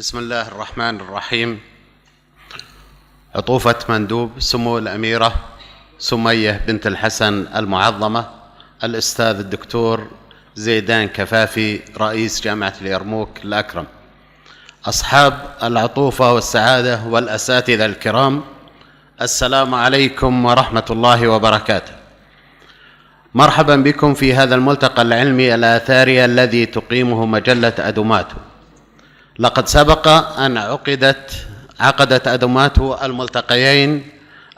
بسم الله الرحمن الرحيم. عطوفة مندوب سمو الأميرة سمية بنت الحسن المعظمة الأستاذ الدكتور زيدان كفافي رئيس جامعة اليرموك الأكرم، أصحاب العطوفة والسعادة والأساتذة الكرام، السلام عليكم ورحمة الله وبركاته. مرحبا بكم في هذا الملتقى العلمي الآثاري الذي تقيمه مجلة ادوماتو. لقد سبق أن عقدت ادوماتو الملتقيين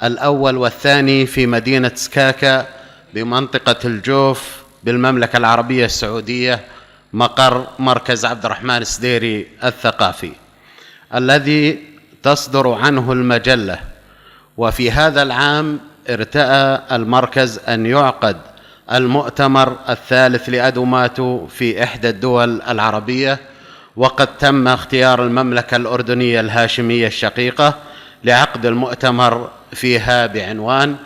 الأول والثاني في مدينة سكاكا بمنطقة الجوف بالمملكة العربية السعودية، مقر مركز عبد الرحمن السديري الثقافي الذي تصدر عنه المجلة. وفي هذا العام ارتأى المركز أن يعقد المؤتمر الثالث لادوماتو في إحدى الدول العربية، وقد تم اختيار المملكة الأردنية الهاشمية الشقيقة لعقد المؤتمر فيها بعنوان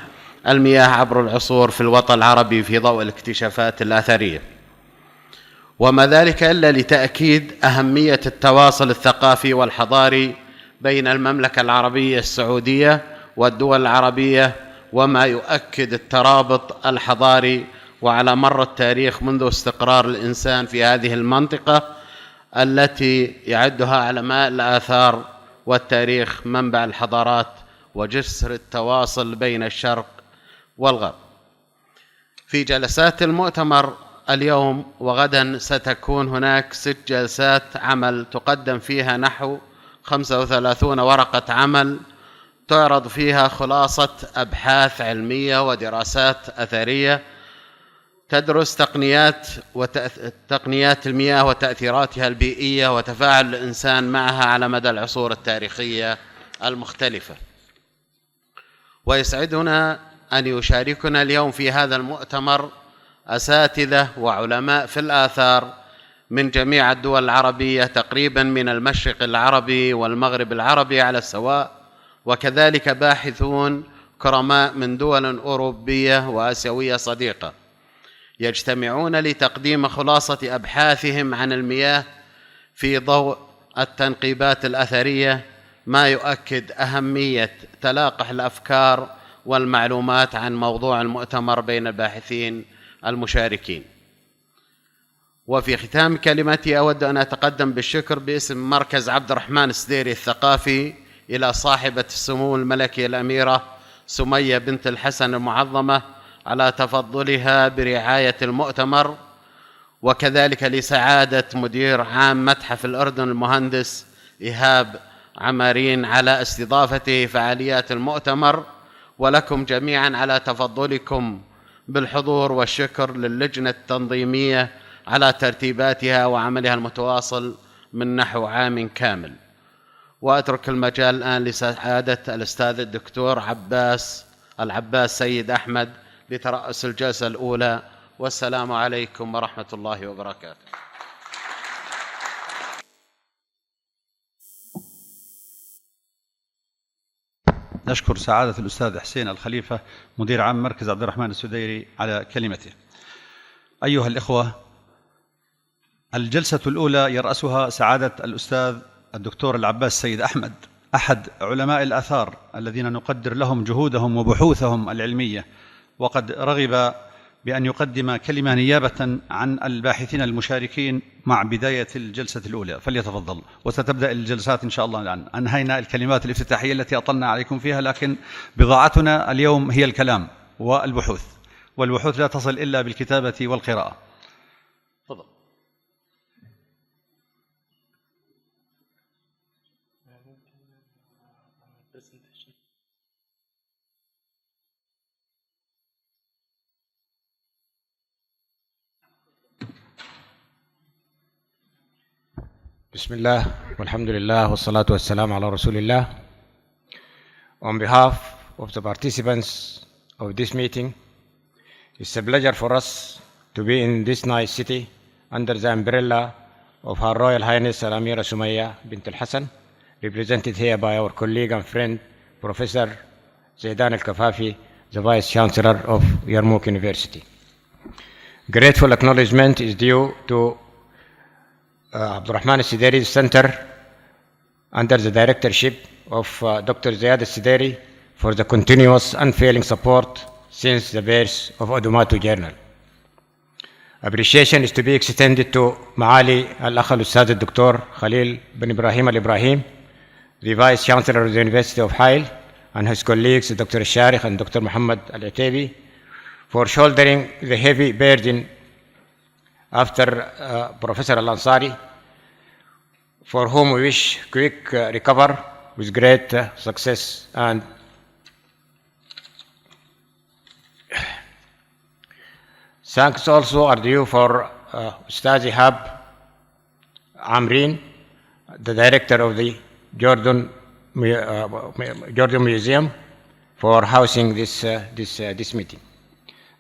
المياه عبر العصور في الوطن العربي في ضوء الاكتشافات الأثرية، وما ذلك إلا لتأكيد أهمية التواصل الثقافي والحضاري بين المملكة العربية السعودية والدول العربية، وما يؤكد الترابط الحضاري وعلى مر التاريخ منذ استقرار الإنسان في هذه المنطقة التي يعدها علماء الآثار والتاريخ منبع الحضارات وجسر التواصل بين الشرق والغرب. في جلسات المؤتمر اليوم وغدا ستكون هناك 6 جلسات عمل تقدم فيها نحو 35 ورقة عمل تعرض فيها خلاصة أبحاث علمية ودراسات أثرية تدرس تقنيات المياه وتأثيراتها البيئية وتفاعل الإنسان معها على مدى العصور التاريخية المختلفة. ويسعدنا أن يشاركنا اليوم في هذا المؤتمر أساتذة وعلماء في الآثار من جميع الدول العربية، تقريبا من المشرق العربي والمغرب العربي على السواء، وكذلك باحثون كرماء من دول أوروبية وآسيوية صديقة، يجتمعون لتقديم خلاصة أبحاثهم عن المياه في ضوء التنقيبات الأثرية، ما يؤكد أهمية تلاقح الأفكار والمعلومات عن موضوع المؤتمر بين الباحثين المشاركين. وفي ختام كلمتي أود أن أتقدم بالشكر باسم مركز عبد الرحمن السديري الثقافي إلى صاحبة السمو الملكي الأميرة سمية بنت الحسن المعظمة على تفضلها برعاية المؤتمر، وكذلك لسعادة مدير عام متحف الأردن المهندس إيهاب عمارين على استضافته فعاليات المؤتمر، ولكم جميعا على تفضلكم بالحضور، والشكر للجنة التنظيمية على ترتيباتها وعملها المتواصل من نحو عام كامل. وأترك المجال الآن لسعادة الأستاذ الدكتور العباس سيد أحمد لترأس الجلسة الأولى، والسلام عليكم ورحمة الله وبركاته. نشكر سعادة الأستاذ حسين الخليفة مدير عام مركز عبد الرحمن السديري على كلمته. أيها الإخوة، الجلسة الأولى يرأسها سعادة الأستاذ الدكتور العباس سيد أحمد، أحد علماء الآثار الذين نقدر لهم جهودهم وبحوثهم العلمية، وقد رغب بأن يقدم كلمة نيابة عن الباحثين المشاركين مع بداية الجلسة الأولى، فليتفضل. وستبدأ الجلسات إن شاء الله الآن. أنهينا الكلمات الافتتاحية التي أطلنا عليكم فيها، لكن بضاعتنا اليوم هي الكلام والبحوث، والبحوث لا تصل إلا بالكتابة والقراءة. تفضل. بسم الله والحمد لله والصلاة والسلام على رسول الله. On behalf of the participants of this meeting, it's a pleasure for us to be in this nice city under the umbrella of Her Royal Highness Al-Amira Sumaya bint Al-Hassan, represented here by our colleague and friend Professor Zaidan Al-Kafafi, the Vice Chancellor of Yarmouk University. Grateful acknowledgement is due to Abdurrahman Al-Sideri Center under the directorship of Dr. Ziyad al-Sideri for the continuous unfailing support since the birth of ادوماتو Journal. Appreciation is to be extended to معالي الأخ الأستاذ الدكتور خليل بن إبراهيم الإبراهيم, the Vice Chancellor of the University of Hail, and his colleagues Dr. Sharikh and Dr. Muhammad Al-Ataibi, for shouldering the heavy burden after Professor Al-Ansari, for whom we wish quick recovery with great success. And thanks also are due for Ustaz Ihab Amreen, the director of the Jordan Museum, for housing this meeting.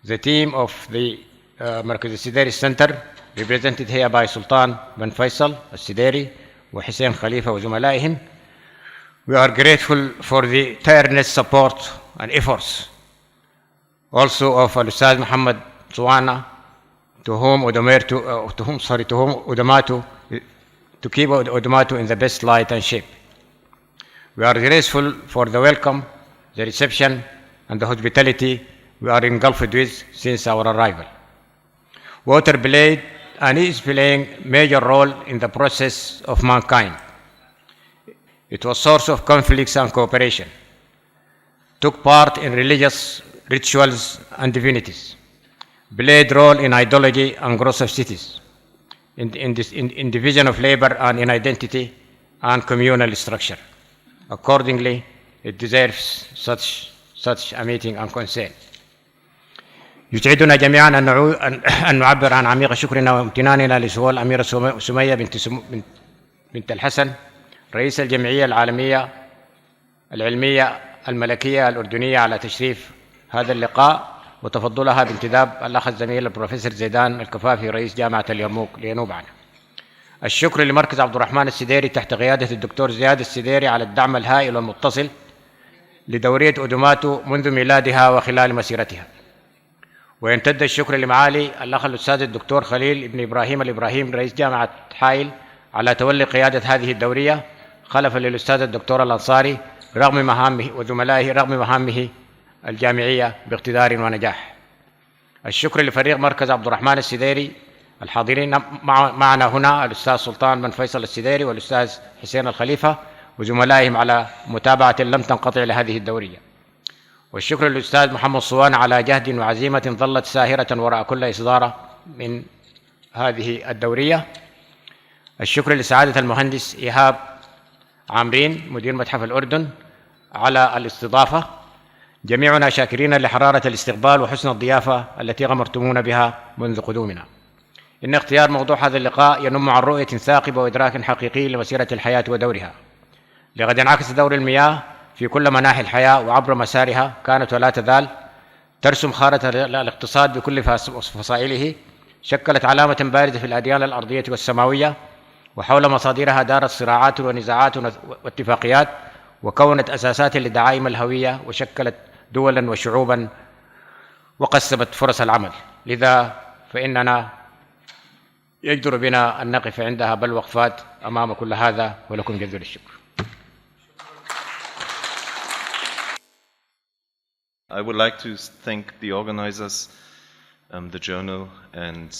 The team of the Markaz al-Sideri Center, represented here by Sultan bin Faisal al-Sideri wa Hussein Khalifa wa Zumala'ihim, we are grateful for the tireless support and efforts also of Al-Ustaz Muhammad Suwana, to whom ادوماتو, to keep ادوماتو in the best light and shape. We are grateful for the welcome, the reception, and the hospitality we are engulfed with since our arrival. Water played and is playing a major role in the process of mankind. It was source of conflicts and cooperation, took part in religious rituals and divinities, played role in ideology and growth of cities, in division of labor and in identity and communal structure. Accordingly, it deserves such a meeting and concern. يسعدنا جميعا أن نعبر عن عميق شكرنا وامتناننا لسمو الأميرة سمية بنت الحسن رئيس الجمعية العالمية العلمية الملكية الأردنية على تشريف هذا اللقاء، وتفضلها بانتداب الأخ الزميل البروفيسور زيدان الكفافي رئيس جامعة اليرموك لينوب عنه. الشكر لمركز عبد الرحمن السديري تحت قيادة الدكتور زياد السديري على الدعم الهائل والمتصل لدورية ادوماتو منذ ميلادها وخلال مسيرتها. ويمتد الشكر لمعالي الأخ الأستاذ الدكتور خليل بن إبراهيم الإبراهيم رئيس جامعة حائل على تولي قيادة هذه الدورية خلفا للأستاذ الدكتور الأنصاري رغم مهامه وزملائه رغم مهامه الجامعية باقتدار ونجاح. الشكر لفريق مركز عبد الرحمن السديري الحاضرين معنا هنا، الأستاذ سلطان بن فيصل السديري والأستاذ حسين الخليفة وزملائهم على متابعة لم تنقطع لهذه الدورية. والشكر للأستاذ محمد صوان على جهد وعزيمة ظلت ساهرة وراء كل إصدار من هذه الدورية. الشكر لسعادة المهندس إيهاب عامرين مدير متحف الأردن على الاستضافة. جميعنا شاكرين لحرارة الاستقبال وحسن الضيافة التي غمرتمونا بها منذ قدومنا. إن اختيار موضوع هذا اللقاء ينم عن رؤية ثاقبة وإدراك حقيقي لمسيرة الحياة ودورها، لقد انعكس دور المياه في كل مناحي الحياة وعبر مسارها كانت ولا تزال ترسم خارطة الاقتصاد بكل فصائله، شكلت علامة بارزة في الأديان الأرضية والسماوية، وحول مصادرها دارت صراعات ونزاعات واتفاقيات، وكونت أساسات لدعائم الهوية، وشكلت دولا وشعوبا، وقسمت فرص العمل. لذا فإننا يجدر بنا أن نقف عندها بل وقفات أمام كل هذا، ولكم جزيل الشكر. I would like to thank the organizers, the journal, and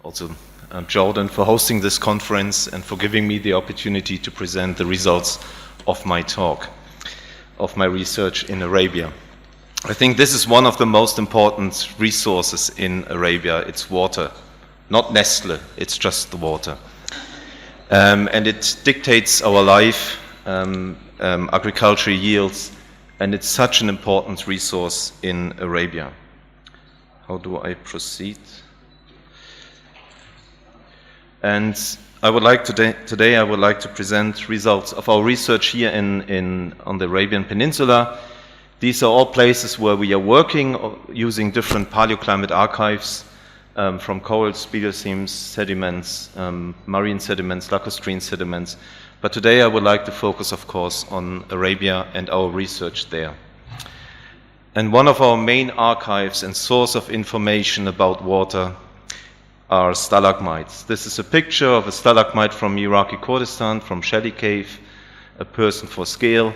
also Jordan for hosting this conference and for giving me the opportunity to present the results of my talk, of my research in Arabia. I think this is one of the most important resources in Arabia. It's water, not Nestle, it's just the water. And it dictates our life, agriculture yields, and it's such an important resource in Arabia. How do I proceed? And I would like today I would like to present results of our research here on the Arabian Peninsula. These are all places where we are working using different paleoclimate archives, from coral spiegel seams, sediments, marine sediments, lacustrine sediments. But today I would like to focus, of course, on Arabia and our research there. And one of our main archives and source of information about water are stalagmites. This is a picture of a stalagmite from Iraqi Kurdistan, from Shelly Cave, a person for scale.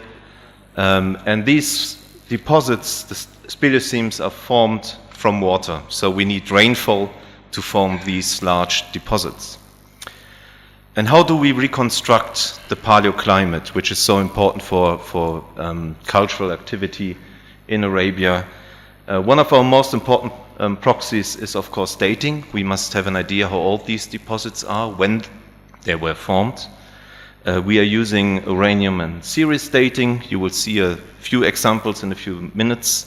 And these deposits, the speleothems, are formed from water. So we need rainfall to form these large deposits. And how do we reconstruct the paleoclimate, which is so important for cultural activity in Arabia? One of our most important proxies is, of course, dating. We must have an idea how old these deposits are, when they were formed. We are using uranium and series dating. You will see a few examples in a few minutes.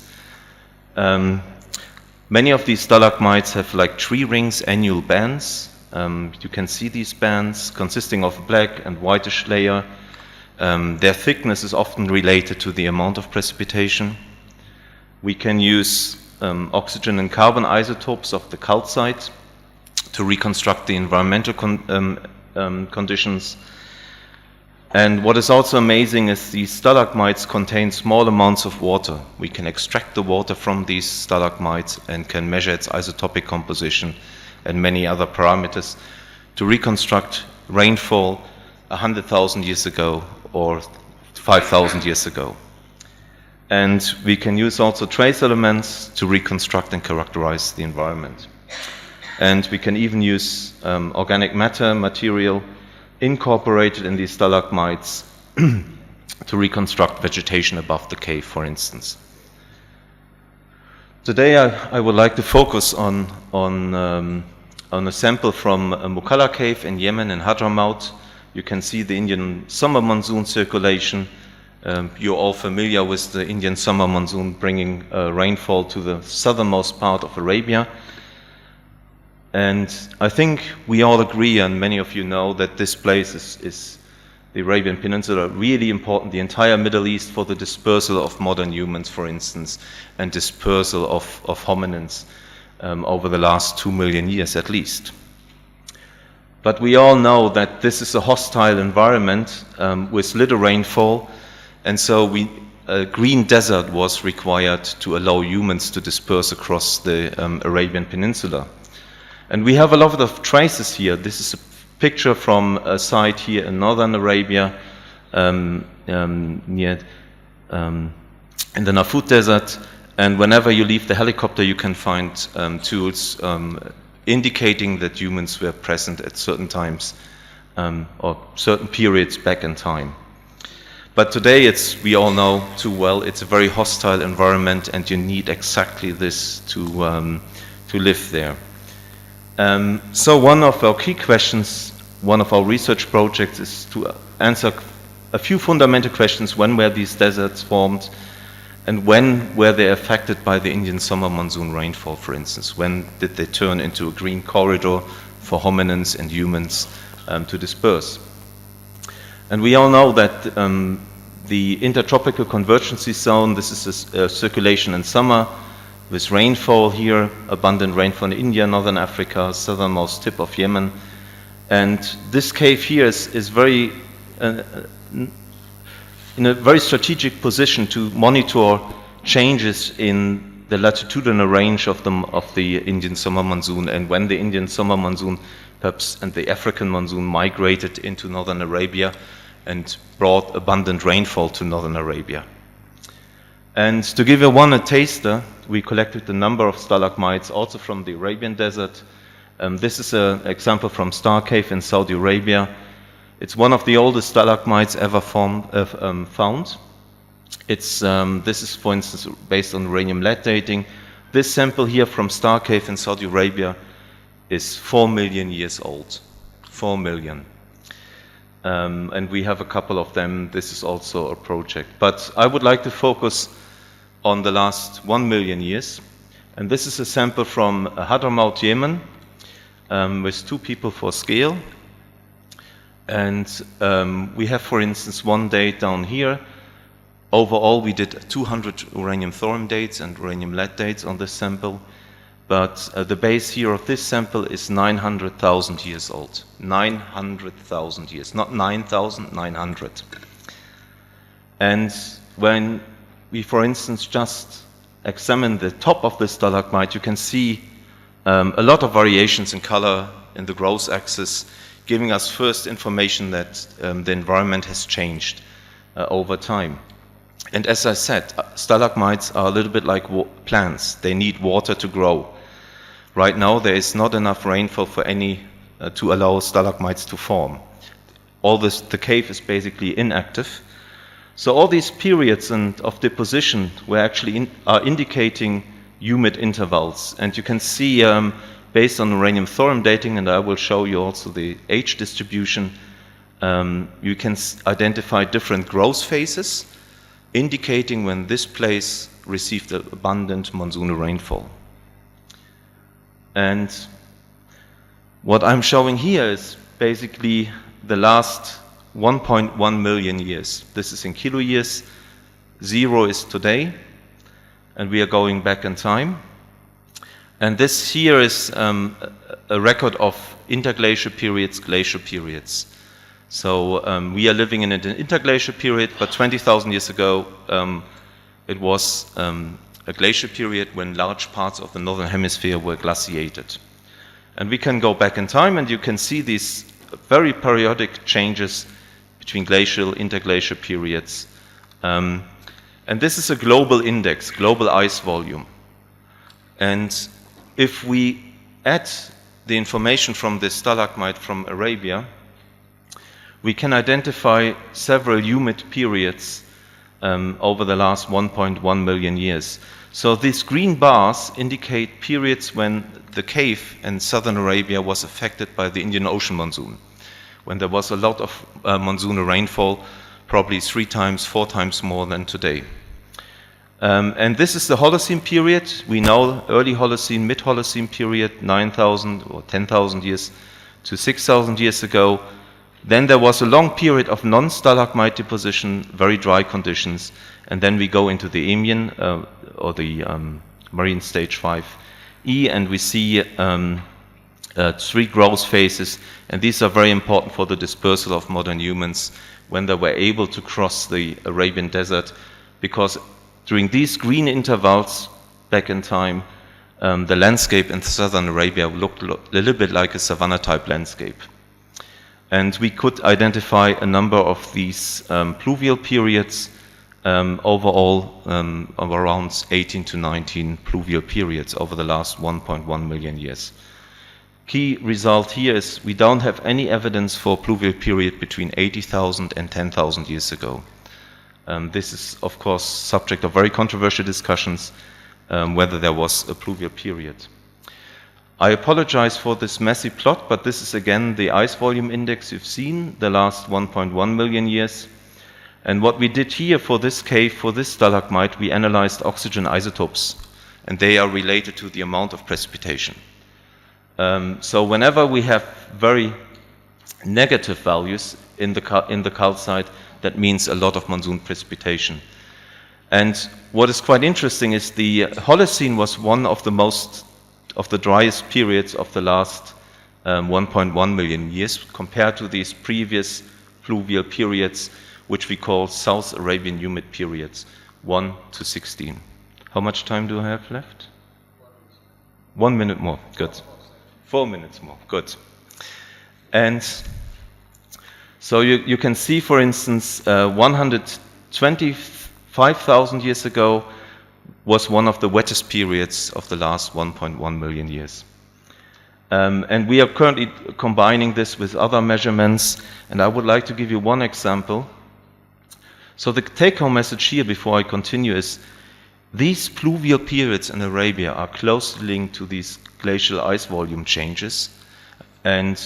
Many of these stalagmites have like tree rings, annual bands. You can see these bands consisting of a black and whitish layer. Their thickness is often related to the amount of precipitation. We can use oxygen and carbon isotopes of the calcite to reconstruct the environmental conditions. And what is also amazing is these stalagmites contain small amounts of water. We can extract the water from these stalagmites and can measure its isotopic composition and many other parameters to reconstruct rainfall 100,000 years ago or 5,000 years ago. And we can use also trace elements to reconstruct and characterize the environment. And we can even use organic matter, material, incorporated in these stalagmites to reconstruct vegetation above the cave, for instance. Today I would like to focus on a sample from a Mukalla cave in Yemen, in Hadramaut. You can see the Indian summer monsoon circulation. You're all familiar with the Indian summer monsoon bringing rainfall to the southernmost part of Arabia. And I think we all agree, and many of you know, that this place is the Arabian Peninsula, really important, the entire Middle East, for the dispersal of modern humans, for instance, and dispersal of hominins over the last 2 million years at least. But we all know that this is a hostile environment with little rainfall, and so a green desert was required to allow humans to disperse across the Arabian Peninsula. And we have a lot of traces here. This is a picture from a site here in northern Arabia, near in the Nafut Desert. And whenever you leave the helicopter, you can find tools indicating that humans were present at certain times or certain periods back in time. But today, we all know too well, it's a very hostile environment, and you need exactly this to live there. So one of our key questions, one of our research projects, is to answer a few fundamental questions. When were these deserts formed? And when were they affected by the Indian summer monsoon rainfall, for instance? When did they turn into a green corridor for hominins and humans to disperse? And we all know that the intertropical convergence zone, this is a circulation in summer, with rainfall here, abundant rainfall in India, northern Africa, southernmost tip of Yemen. And this cave here is very, in a very strategic position to monitor changes in the latitudinal range of the Indian summer monsoon, and when the Indian summer monsoon perhaps and the African monsoon migrated into northern Arabia and brought abundant rainfall to northern Arabia. And to give you a taster, we collected a number of stalagmites also from the Arabian Desert. This is an example from Star Cave in Saudi Arabia. It's one of the oldest stalagmites ever found. This is, for instance, based on uranium-lead dating. This sample here from Star Cave in Saudi Arabia is 4 million years old. 4 million. And we have a couple of them. This is also a project. But I would like to focus on the last 1 million years. And this is a sample from Hadramaut, Yemen, with 2 people for scale. And we have, for instance, one date down here. Overall, we did 200 uranium-thorium dates and uranium-lead dates on this sample. But the base here of this sample is 900,000 years old. 900,000 years, not 9,000, 900. And when we, for instance, just examine the top of the stalagmite, you can see A lot of variations in color in the growth axis, giving us first information that the environment has changed over time. And as I said, stalagmites are a little bit like plants. They need water to grow. Right now, there is not enough rainfall for to allow stalagmites to form. The cave is basically inactive. So all these periods of deposition are indicating humid intervals. And you can see, based on uranium thorium dating, and I will show you also the age distribution, you can identify different growth phases, indicating when this place received abundant monsoonal rainfall. And what I'm showing here is basically the last 1.1 million years. This is in kilo years. 0 is today, and we are going back in time. And this here is a record of interglacial periods, glacial periods. So we are living in an interglacial period, but 20,000 years ago it was a glacial period when large parts of the northern hemisphere were glaciated. And we can go back in time, and you can see these very periodic changes between glacial, interglacial periods. And this is a global index, global ice volume. And if we add the information from this stalagmite from Arabia, we can identify several humid periods over the last 1.1 million years. So these green bars indicate periods when the cave in southern Arabia was affected by the Indian Ocean monsoon, when there was a lot of monsoonal rainfall, probably 3 times, 4 times more than today. And this is the Holocene period. We know early Holocene, mid-Holocene period, 9,000 or 10,000 years to 6,000 years ago. Then there was a long period of non-stalagmite deposition, very dry conditions, and then we go into the Eemian, or the marine stage 5E, and we see 3 growth phases, and these are very important for the dispersal of modern humans when they were able to cross the Arabian desert, because during these green intervals back in time, the landscape in southern Arabia looked a little bit like a savanna-type landscape. And we could identify a number of these pluvial periods, overall of around 18 to 19 pluvial periods over the last 1.1 million years. Key result here is we don't have any evidence for pluvial period between 80,000 and 10,000 years ago. This is, of course, subject of very controversial discussions, whether there was a pluvial period. I apologize for this messy plot, but this is again the ice volume index you've seen, the last 1.1 million years. And what we did here for this cave, for this stalagmite, we analyzed oxygen isotopes, and they are related to the amount of precipitation. So whenever we have very negative values in the calcite, that means a lot of monsoon precipitation. And what is quite interesting is the Holocene was one of the driest periods of the last 1.1 million years compared to these previous pluvial periods, which we call South Arabian humid periods, 1 to 16. How much time do I have left? 1 minute more, good. 4 minutes more, good. And so you can see, for instance, 125,000 years ago was one of the wettest periods of the last 1.1 million years. And we are currently combining this with other measurements, and I would like to give you one example. So the take-home message here before I continue is these pluvial periods in Arabia are closely linked to these glacial ice volume changes. And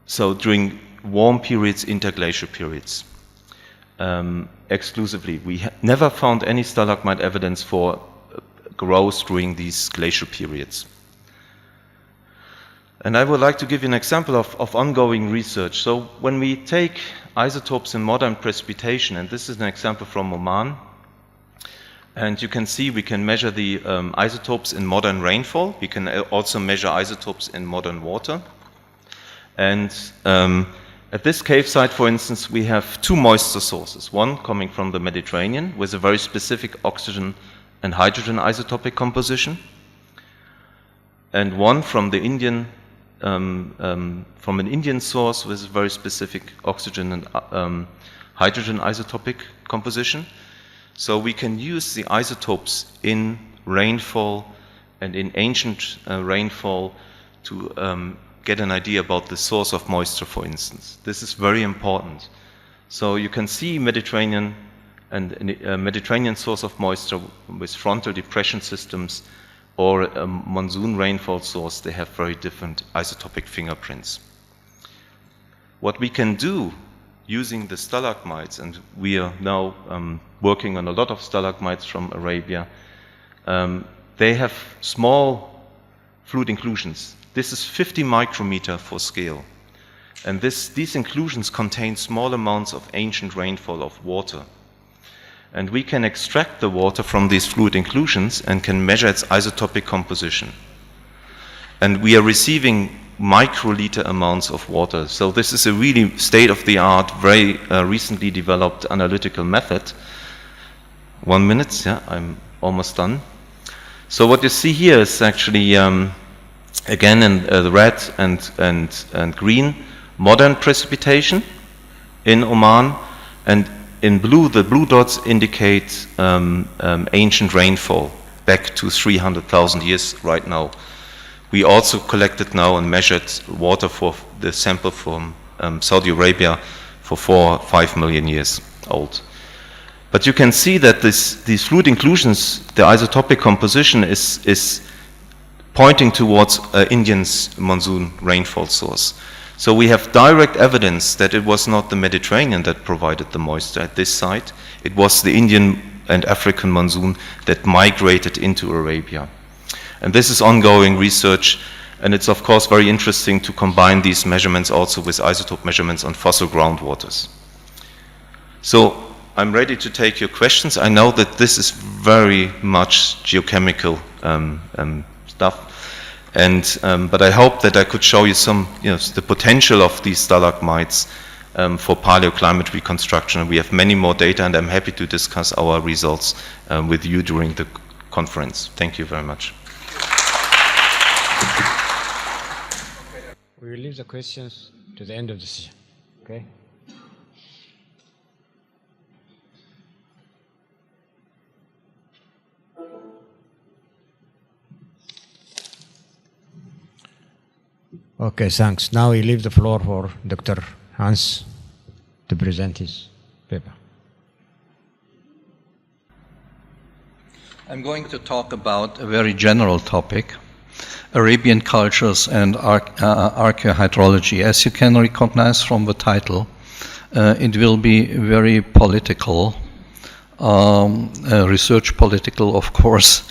so during warm periods, interglacial periods, exclusively. We never found any stalagmite evidence for growth during these glacial periods. And I would like to give you an example of ongoing research. So when we take isotopes in modern precipitation, and this is an example from Oman, and you can see we can measure the isotopes in modern rainfall. We can also measure isotopes in modern water. And at this cave site, for instance, we have 2 moisture sources, one coming from the Mediterranean with a very specific oxygen and hydrogen isotopic composition, and one from the Indian, from an Indian source with a very specific oxygen and hydrogen isotopic composition. So we can use the isotopes in rainfall and in ancient rainfall to get an idea about the source of moisture, for instance. This is very important. So you can see Mediterranean and a Mediterranean source of moisture with frontal depression systems or a monsoon rainfall source. They have very different isotopic fingerprints. What we can do using the stalagmites, and we are now working on a lot of stalagmites from Arabia, they have small fluid inclusions. This is 50 micrometer for scale. And these inclusions contain small amounts of ancient rainfall of water. And we can extract the water from these fluid inclusions and can measure its isotopic composition. And we are receiving microliter amounts of water. So this is a really state-of-the-art, very recently developed analytical method. 1 minute, yeah, I'm almost done. So what you see here is actually, again, in the red and green, modern precipitation in Oman, and in blue, the blue dots indicate ancient rainfall back to 300,000 years right now. We also collected now and measured water for the sample from Saudi Arabia for 4 or 5 million years old. But you can see that these fluid inclusions, the isotopic composition is pointing towards Indian's monsoon rainfall source. So we have direct evidence that it was not the Mediterranean that provided the moisture at this site. It was the Indian and African monsoon that migrated into Arabia. And this is ongoing research, and it's of course very interesting to combine these measurements also with isotope measurements on fossil groundwaters. So I'm ready to take your questions. I know that this is very much geochemical stuff. But I hope that I could show you some, the potential of these stalagmites for paleoclimate reconstruction. We have many more data, and I'm happy to discuss our results with you during the conference. Thank you very much. We will leave the questions to the end of the session. Okay? Okay, thanks. Now we leave the floor for Dr. Hans to present his paper. I'm going to talk about a very general topic, Arabian cultures and archaeohydrology. As you can recognize from the title, it will be very political, research political, of course,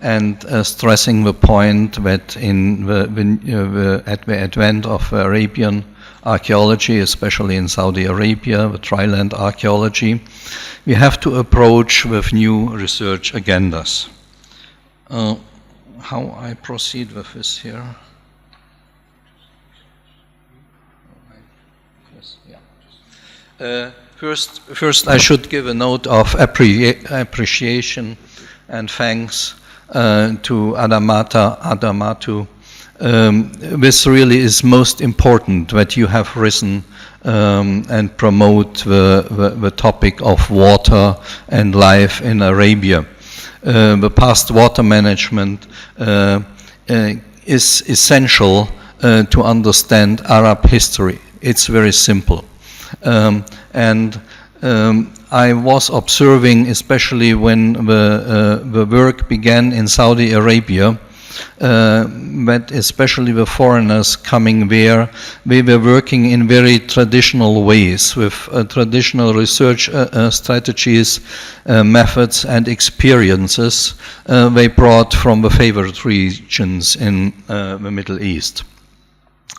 and stressing the point that at the advent of Arabian archaeology, especially in Saudi Arabia, the triland archaeology, we have to approach with new research agendas. How I proceed with this here? First, I should give a note of appreciation and thanks to Adamattu. This really is most important, that you have risen and promote the topic of water and life in Arabia. The past water management is essential to understand Arab history. It's very simple. I was observing, especially when the work began in Saudi Arabia, that especially the foreigners coming there, they were working in very traditional ways with traditional research strategies, methods and experiences they brought from the favored regions in the Middle East.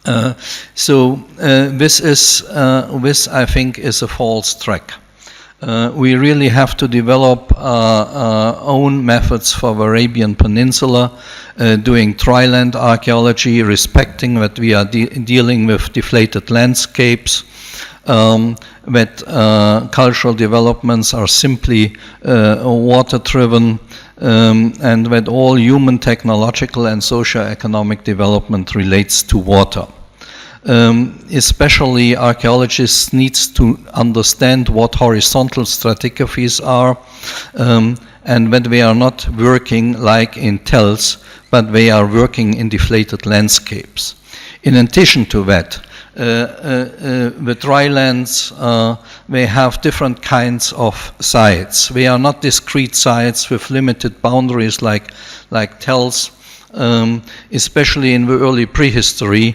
This I think is a false track. We really have to develop our own methods for the Arabian Peninsula, doing triland archaeology, respecting that we are dealing with deflated landscapes, that cultural developments are simply water-driven, and that all human, technological, and socio-economic development relates to water. Especially archaeologists need to understand what horizontal stratigraphies are, and that they are not working like in tells, but they are working in deflated landscapes. In addition to that, the drylands, they have different kinds of sites. They are not discrete sites with limited boundaries like tells. Especially in the early prehistory,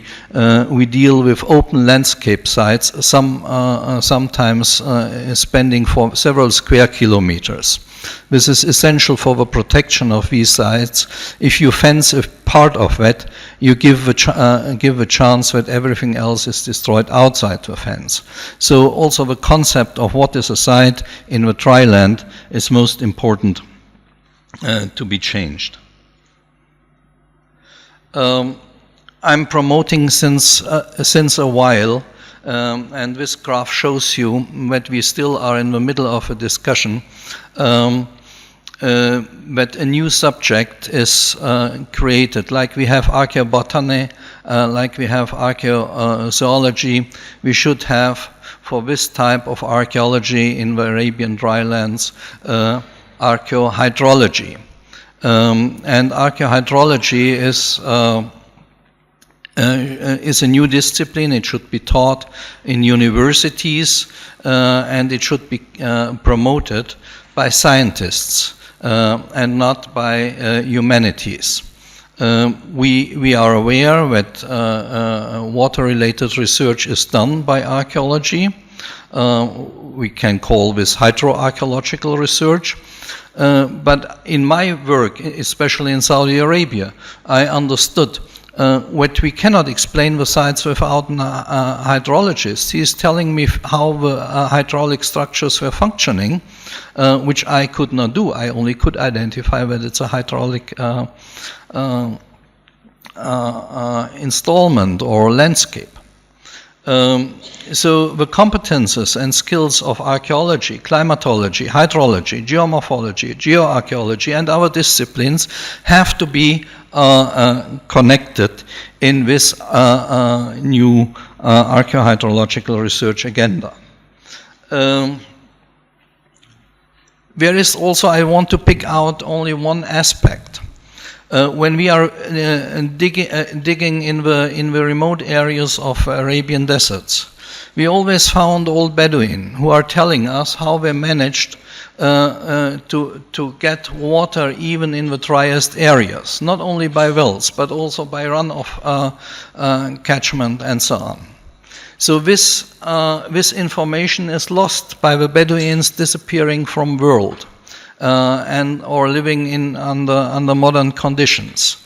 we deal with open landscape sites, sometimes spanning for several square kilometers. This is essential for the protection of these sites. If you fence a part of that, you give a chance that everything else is destroyed outside the fence. So also the concept of what is a site in the dryland is most important to be changed. I'm promoting since a while, and this graph shows you that we still are in the middle of a discussion, that a new subject is created. Like we have archaeobotany, like we have archaeozoology, we should have, for this type of archaeology in the Arabian drylands, archaeohydrology. And archaeohydrology is a new discipline. It should be taught in universities, and it should be promoted by scientists and not by humanities. We are aware that water-related research is done by archaeology. We can call this hydroarchaeological research. But in my work, especially in Saudi Arabia, I understood what we cannot explain the sites without a hydrologist. He is telling me how the hydraulic structures were functioning, which I could not do. I only could identify that it's a hydraulic installment or landscape. So the competences and skills of archaeology, climatology, hydrology, geomorphology, geoarchaeology, and other disciplines have to be connected in this new archaeohydrological research agenda. There is also, I want to pick out only one aspect. When we are digging in the remote areas of Arabian deserts, we always found old Bedouin who are telling us how they managed to get water even in the driest areas, not only by wells, but also by runoff catchment and so on. So this information is lost by the Bedouins disappearing from world. Or living under modern conditions.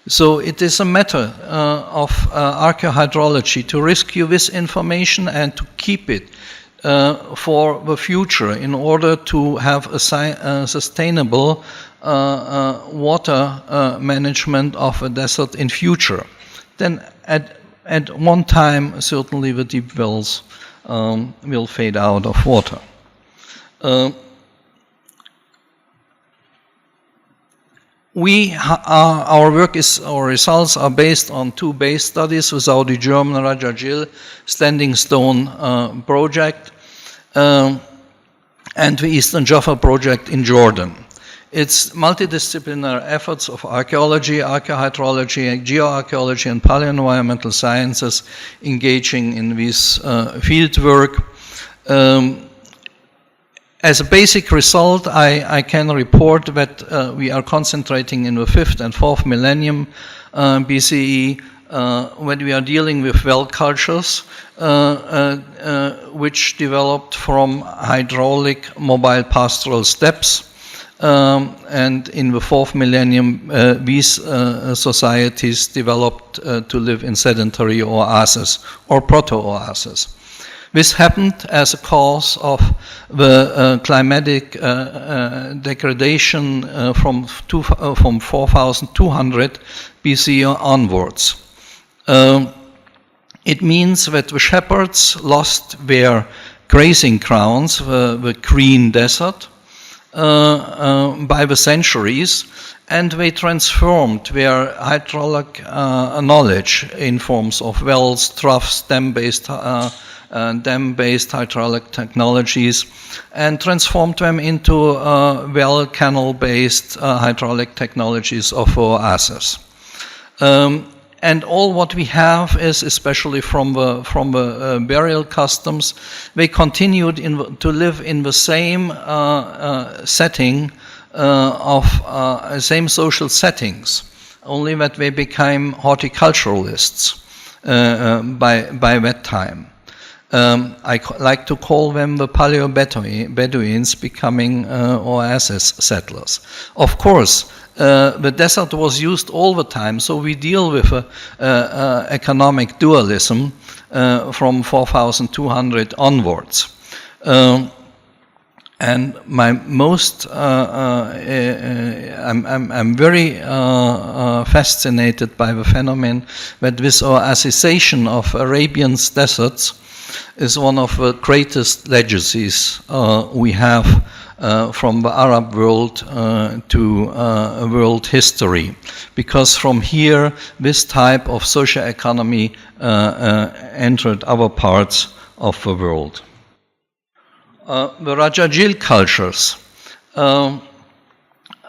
So it is a matter of archaeohydrology to rescue this information and to keep it for the future in order to have a sustainable water management of a desert in future. Then at one time, certainly the deep wells will fade out of water. Our results are based on two base studies, the Saudi-German Rajajil Standing Stone project and the Eastern Jaffa project in Jordan. It's multidisciplinary efforts of archaeology, archaeohydrology, geoarchaeology, and paleoenvironmental sciences engaging in this field work. As a basic result, I can report that we are concentrating in the 5th and 4th millennium BCE, when we are dealing with well cultures, which developed from hydraulic mobile pastoral steppes. And in the 4th millennium, these societies developed to live in sedentary oases or proto-oases. This happened as a cause of the climatic degradation from 4200 BC onwards. It means that the shepherds lost their grazing grounds, the green desert, by the centuries, and they transformed their hydraulic knowledge in forms of wells, troughs, dam-based hydraulic technologies, and transformed them into well canal-based hydraulic technologies of oases. And all what we have is, especially from the burial customs, they continued to live in the same setting of same social settings, only that they became horticulturalists by that time. I like to call them the Paleo-Bedouins becoming oasis settlers. Of course, the desert was used all the time, so we deal with economic dualism from 4200 onwards. And my most, I'm very fascinated by the phenomenon that this oasisation of Arabian deserts is one of the greatest legacies we have from the Arab world to world history, because from here this type of social economy entered other parts of the world. The Rajajil cultures are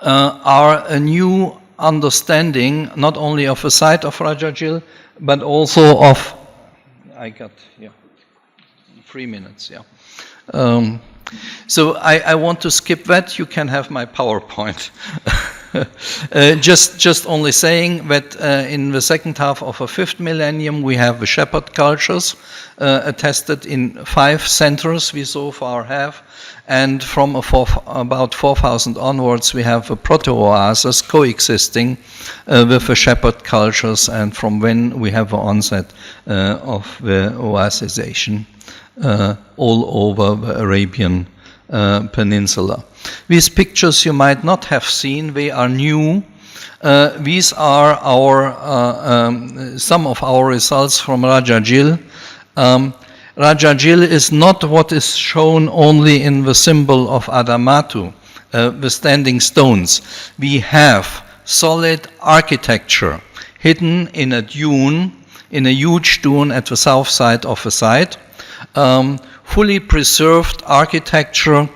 a new understanding not only of the site of Rajajil, but also of, I got 3 minutes, so I want to skip that. You can have my PowerPoint. Just only saying that in the second half of the 5th millennium we have the shepherd cultures attested in 5 centers we so far have, and from about 4000 onwards we have the proto-oases coexisting with the shepherd cultures, and from when we have the onset of the oasisation all over the Arabian Peninsula. These pictures you might not have seen, they are new. These are our some of our results from Rajajil. Rajajil is not what is shown only in the symbol of Adamattu, the standing stones. We have solid architecture hidden in a dune, in a huge dune at the south side of the site. Fully preserved architecture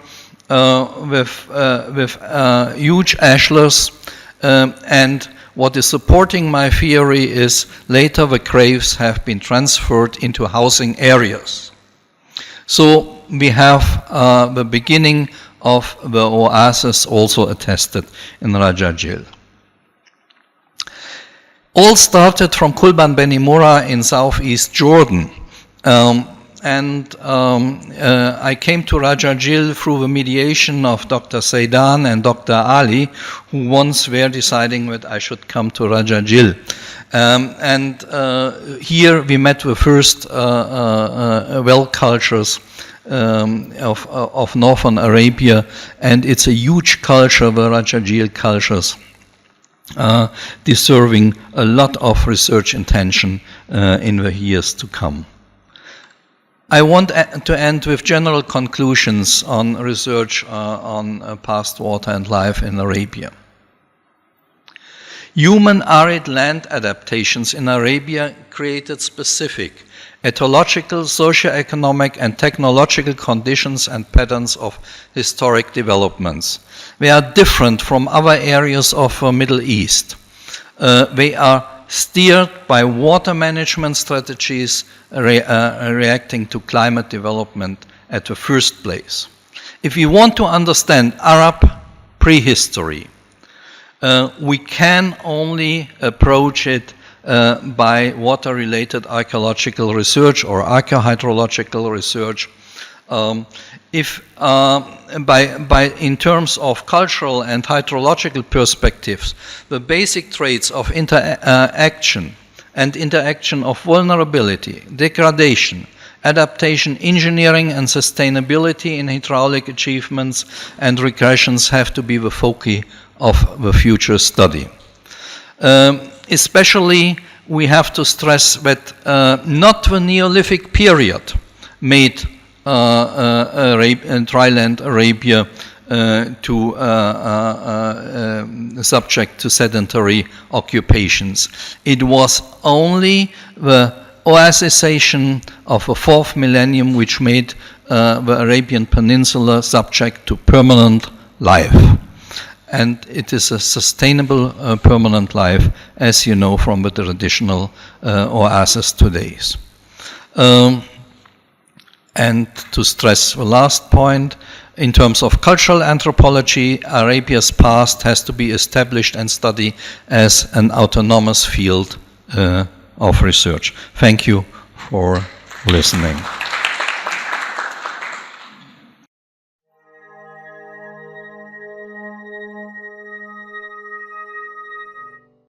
with huge ashlars, and what is supporting my theory is later the graves have been transferred into housing areas. So we have the beginning of the oasis also attested in Rajajil. All started from Kulban Beni Mura in southeast Jordan. I came to Rajajil through the mediation of Dr. Seidan and Dr. Ali, who once were deciding that I should come to Rajajil. Here we met the first well cultures of northern Arabia, and it's a huge culture, the Rajajil cultures, deserving a lot of research intention in the years to come. I want to end with general conclusions on research on past water and life in Arabia. Human arid land adaptations in Arabia created specific ecological, socio-economic and technological conditions and patterns of historic developments. They are different from other areas of the Middle East. They are steered by water management strategies reacting to climate development at the first place. If we want to understand Arab prehistory, we can only approach it by water-related archaeological research or archaeohydrological research. In terms of cultural and hydrological perspectives, the basic traits of interaction of vulnerability, degradation, adaptation, engineering, and sustainability in hydraulic achievements and regressions have to be the focus of the future study. Especially, we have to stress that not the Neolithic period made dryland Arabia subject to sedentary occupations. It was only the Oasization of the 4th millennium which made the Arabian Peninsula subject to permanent life. And it is a sustainable permanent life, as you know from the traditional oasis today. And to stress the last point, in terms of cultural anthropology, Arabia's past has to be established and studied as an autonomous field of research. Thank you for listening.